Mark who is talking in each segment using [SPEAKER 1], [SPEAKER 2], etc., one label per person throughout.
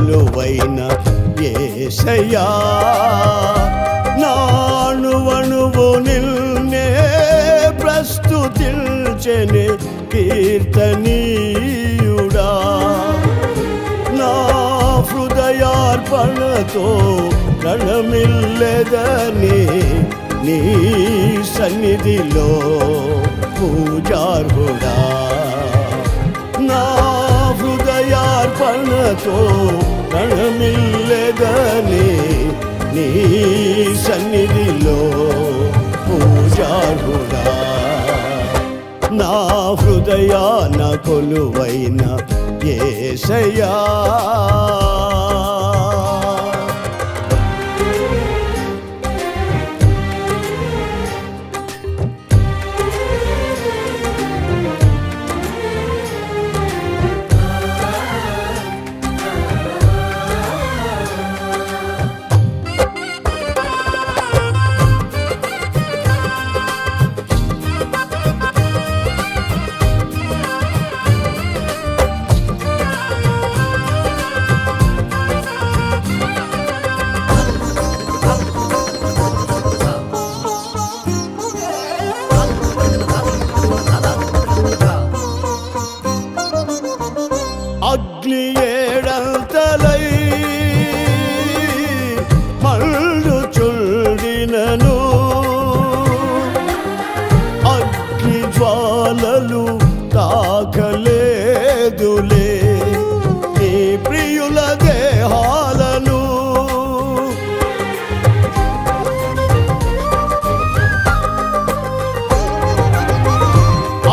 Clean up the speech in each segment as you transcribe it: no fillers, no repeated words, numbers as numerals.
[SPEAKER 1] కొలువైన యేసయ్యా నాణువణువు నిన్నే ప్రస్తుతించెనే కీర్తనీయుడా నా హృదయార్పణతో ప్రణమిల్లెదని నీ సన్నిధిలో పూజార్హుడా నా హృదయార్పణతో ప్రణమిల్లెదని నీ సన్నిధిలో పూజార్హుడా నా హృదయాన కొలువైన యేసయ్యా అగ్ని ఏడంతలై మండుచుండినను అగ్ని జ్వాలలు తాకలేదులే నీ ప్రియుల దేహాలను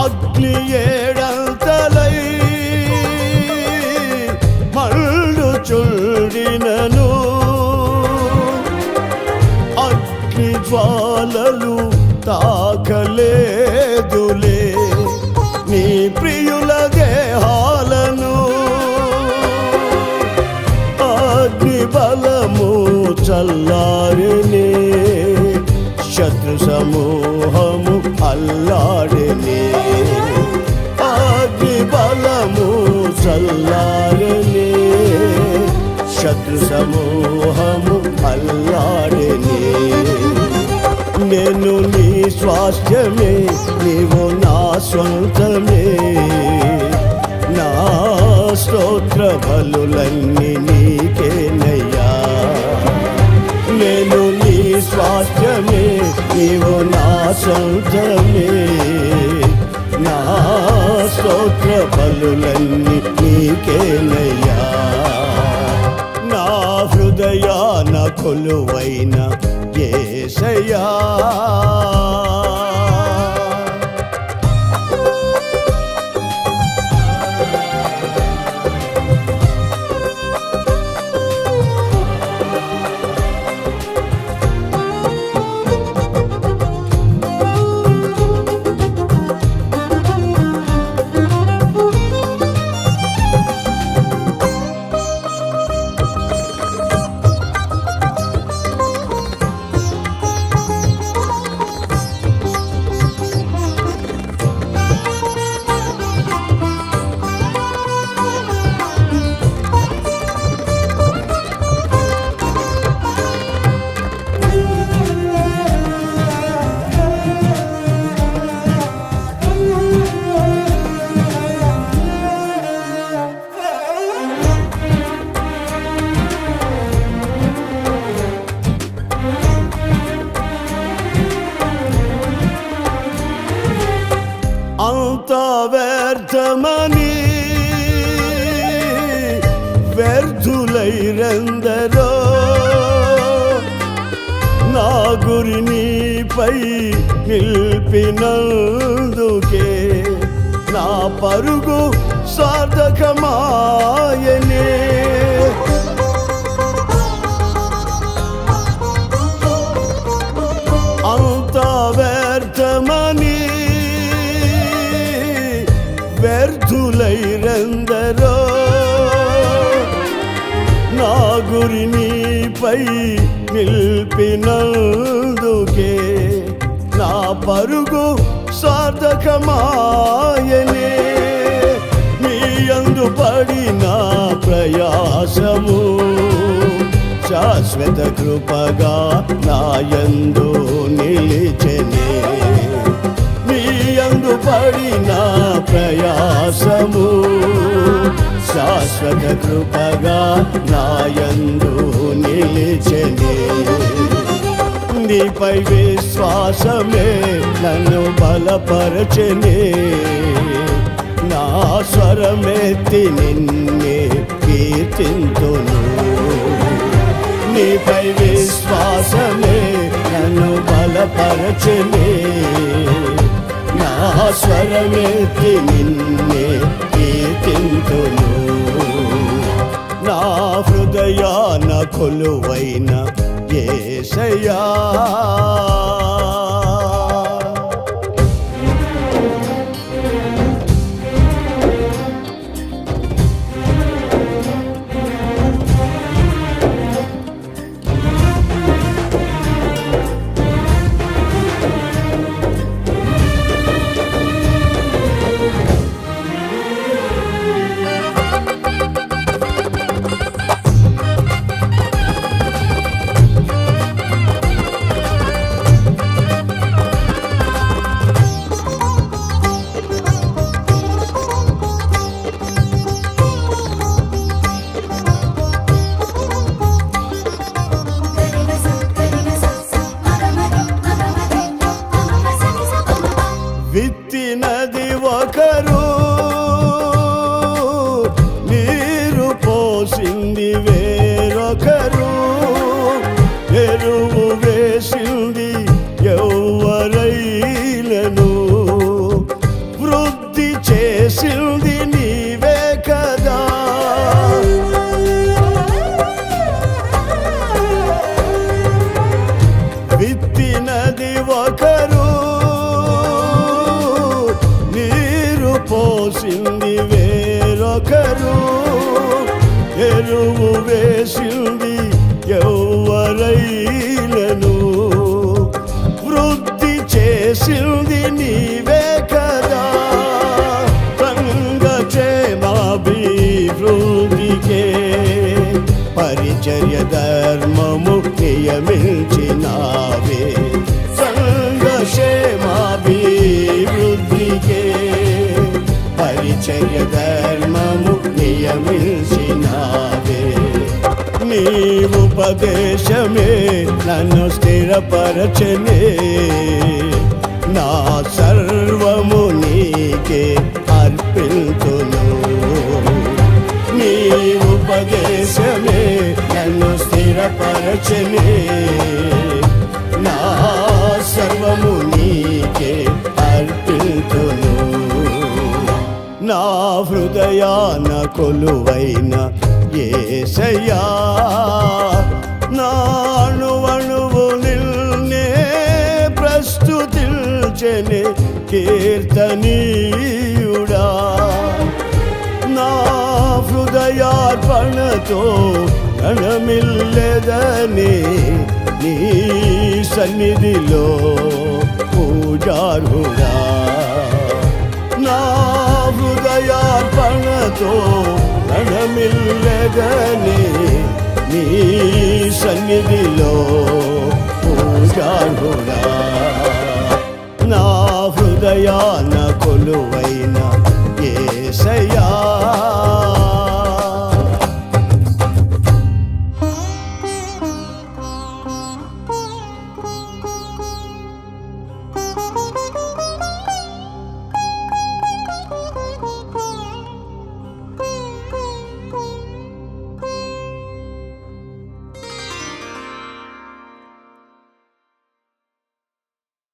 [SPEAKER 1] అగ్ని ఏడంతలై మండుచుండినను అగ్ని జ్వాలలు తాకలేదులే నీ ప్రియుల దేహాలను అగ్ని బలము చల్లారినే శత్రు సమూహము అల్లాడినే అగ్ని బలము చల్లారినే శత్రు సమూహము అల్లాడినే నేను నీ స్వాస్థ్యమే నీవు నా స్వంతమే నా స్తోత్ర బలులన్నీ నీకేనయ్యా నేను నీ స్వాస్థ్యమే నీవు నా స్వంతమే నా స్తోత్ర బలులన్నీ నీకేనయ్యా నా హృదయాన కొలువైన యేసయ్యా అంత వ్యర్థమని వ్యర్థులైరందరో నా గురి నీపై నిల్పినందుకే నా పరుగు సార్థకమాయనే అంత వ్యర్థమని వ్యర్థులైరందరో నా గురి నీపై నిల్పినందుకే నా పరుగు సార్థకమాయనే నీ యందు పడిన ప్రయాసము శాశ్వత కృపగా నాయందు నిలిచెనే నీ యందు పడిన ప్రయాసము శాశ్వత కృపగా నాయందు నిలిచెనే నీపై విశ్వాసమే నన్ను బలపరచెనే నా స్వరమెత్తి నిన్నే కీర్తింతును నీపై విశ్వాసమే నన్ను బలపరచెనే నా స్వరమెత్తి నిన్నే కీర్తింతును నా హృదయాన కొలువైన యేసయ్యా విత్తినది ఒకరు నీరు పోసింది వేరొకరు ఎరువు వేసింది ఎవరైనను వృద్ధి చేసింది నీవే కదా విత్తినది ఒకరు పోసింది వేరొకరు ఎరువు వేసింది ఎవరైనను వృద్ధి చేసింది నీవే కదా సంగక్షేమాభివృద్ధికే పరిచర్య ధర్మము నియమించినావే సంగక్షేమాభివృద్ధికే పరిచర్య ధర్మము నియమించినావే నీ ఉపదేశమే నన్ను స్థిరపరచనే నా సర్వము నీకే అర్పింతును నీ ఉపదేశమే నన్ను స్థిరపరచనే నా సర్వము నీకే అర్పింతును నా హృదయాన కొలువైన యేసయ్యా నా అణువణువు నిన్నే ప్రస్తుతించెనే కీర్తనీయుడా నా హృదయార్పణతో రణమిల్లెదని నీ సన్నిధిలో పూజారుడా నా హృదయార్పణతో రణమిల్లెదని నీ సన్నిధిలో పూజారుడా